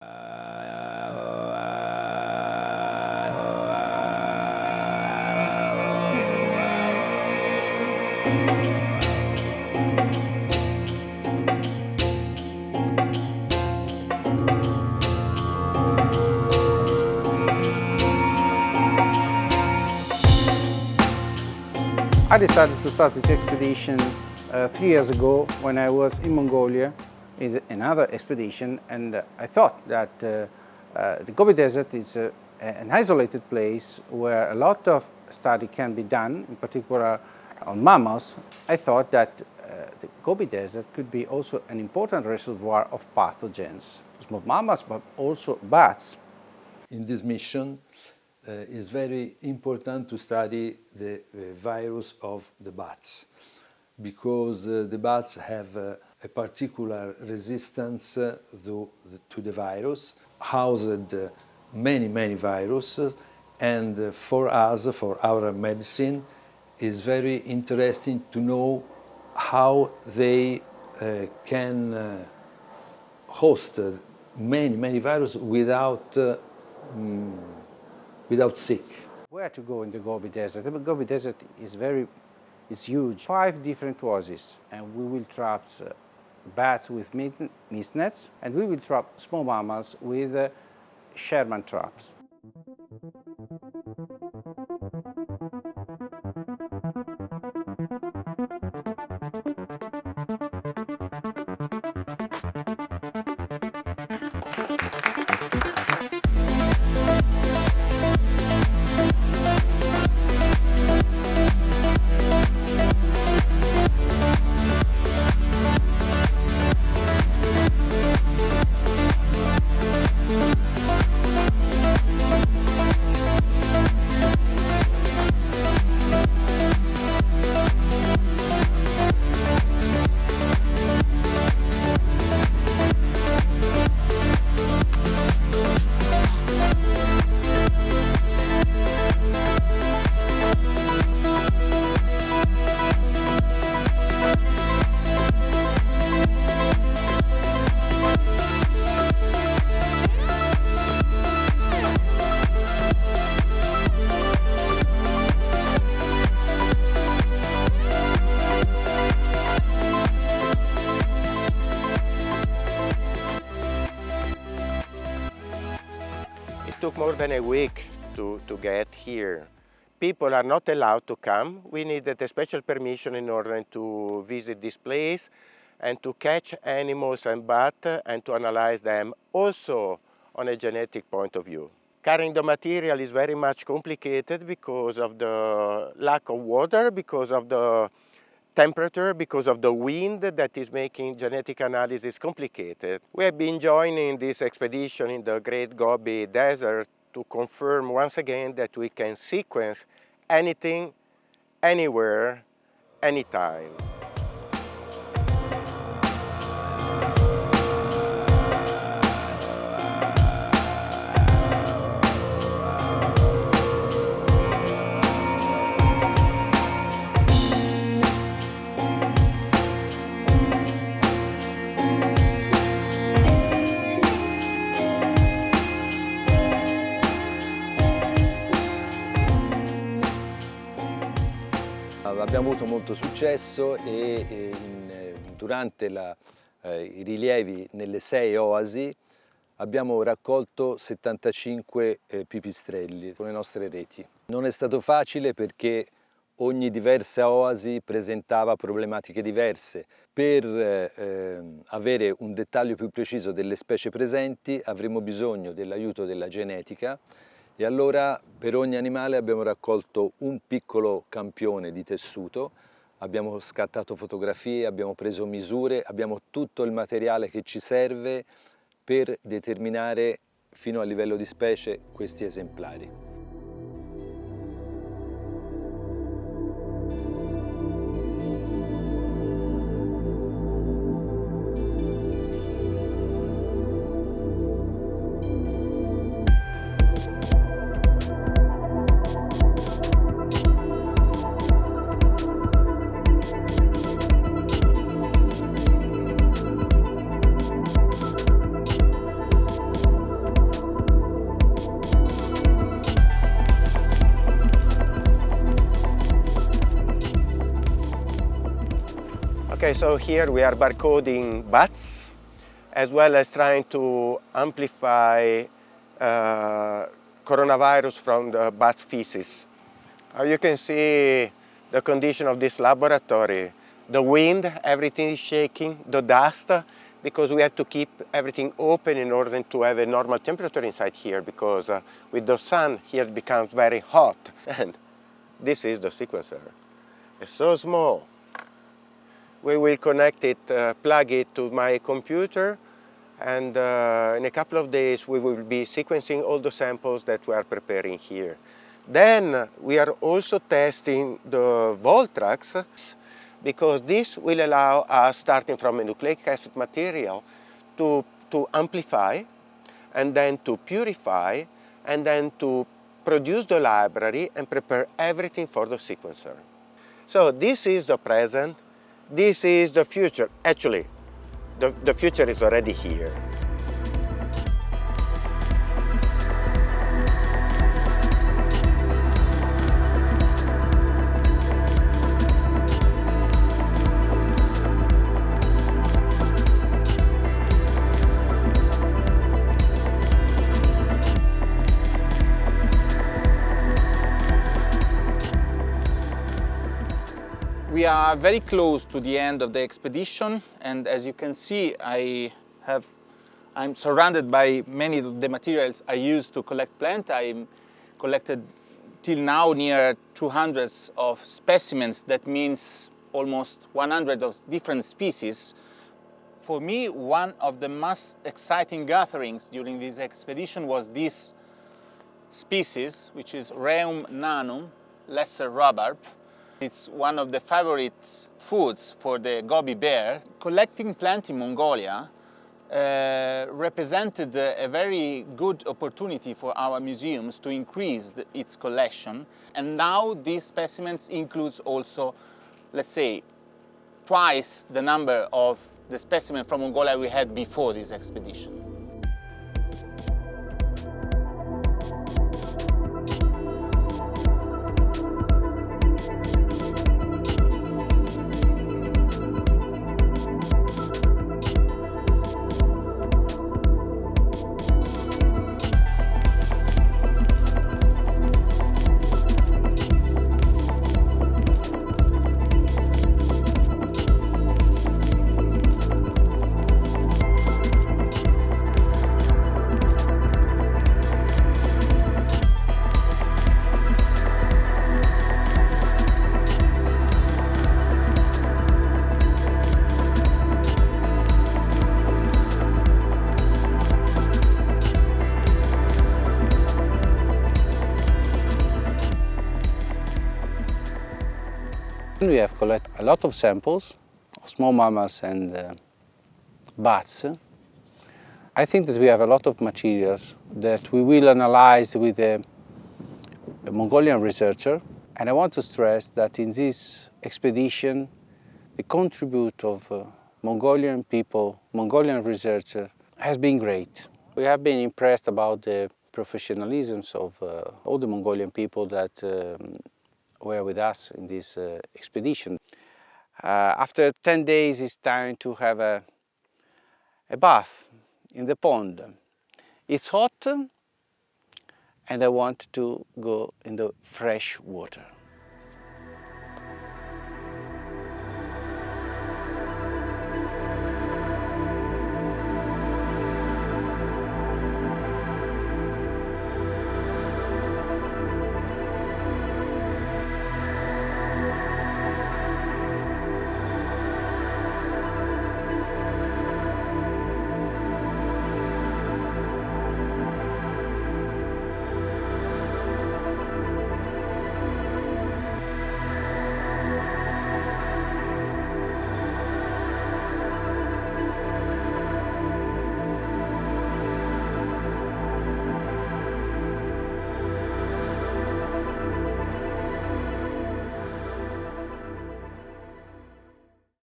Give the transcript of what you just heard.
I decided to start this expedition 3 years ago when I was in Mongolia in another expedition, and I thought that the Gobi Desert is an isolated place where a lot of study can be done, in particular on mammals. I thought that the Gobi Desert could be also an important reservoir of pathogens, small mammals, but also bats. In this mission, it's very important to study the virus of the bats, because the bats have a particular resistance to the virus, housed many viruses, and for us, for our medicine, it's very interesting to know how they can host many viruses without sick. Where to go in the Gobi Desert? The Gobi Desert is huge. 5 different oases, and we will trap bats with mist nets, and we will trap small mammals with Sherman traps. It took more than a week to get here. People are not allowed to come. We needed a special permission in order to visit this place and to catch animals and bats and to analyze them also on a genetic point of view. Carrying the material is very much complicated because of the lack of water, because of the temperature, because of the wind that is making genetic analysis complicated. We have been joining this expedition in the Great Gobi Desert to confirm once again that we can sequence anything, anywhere, anytime. Abbiamo avuto molto successo e durante i rilievi nelle 6 oasi abbiamo raccolto 75 pipistrelli con le nostre reti. Non è stato facile perché ogni diversa oasi presentava problematiche diverse. Per avere un dettaglio più preciso delle specie presenti avremo bisogno dell'aiuto della genetica. E allora per ogni animale abbiamo raccolto un piccolo campione di tessuto, abbiamo scattato fotografie, abbiamo preso misure, abbiamo tutto il materiale che ci serve per determinare fino a livello di specie questi esemplari. Okay, so here we are barcoding bats, as well as trying to amplify coronavirus from the bat feces. You can see the condition of this laboratory. The wind, everything is shaking, the dust, because we have to keep everything open in order to have a normal temperature inside here, because with the sun here it becomes very hot. And this is the sequencer. It's so small. We will connect it, plug it to my computer, and in a couple of days we will be sequencing all the samples that we are preparing here. Then we are also testing the Voltrax, because this will allow us, starting from a nucleic acid material, to amplify, and then to purify, and then to produce the library and prepare everything for the sequencer. So this is the present, this is the future. Actually, the future is already here. We are very close to the end of the expedition, and as you can see, I'm surrounded by many of the materials I used to collect plants. I collected till now near 200 of specimens. That means almost 100 of different species. For me, one of the most exciting gatherings during this expedition was this species, which is Rheum nanum, lesser rhubarb. It's one of the favorite foods for the Gobi bear. Collecting plants in Mongolia represented a very good opportunity for our museums to increase its collection. And now these specimens includes also, let's say, twice the number of the specimens from Mongolia we had before this expedition. We have collected a lot of samples of small mammals and bats. I think that we have a lot of materials that we will analyze with a Mongolian researcher. And I want to stress that in this expedition, the contribution of Mongolian people, Mongolian researchers, has been great. We have been impressed about the professionalism of all the Mongolian people that were with us in this expedition. After 10 days, it's time to have a bath in the pond. It's hot, and I want to go in the fresh water.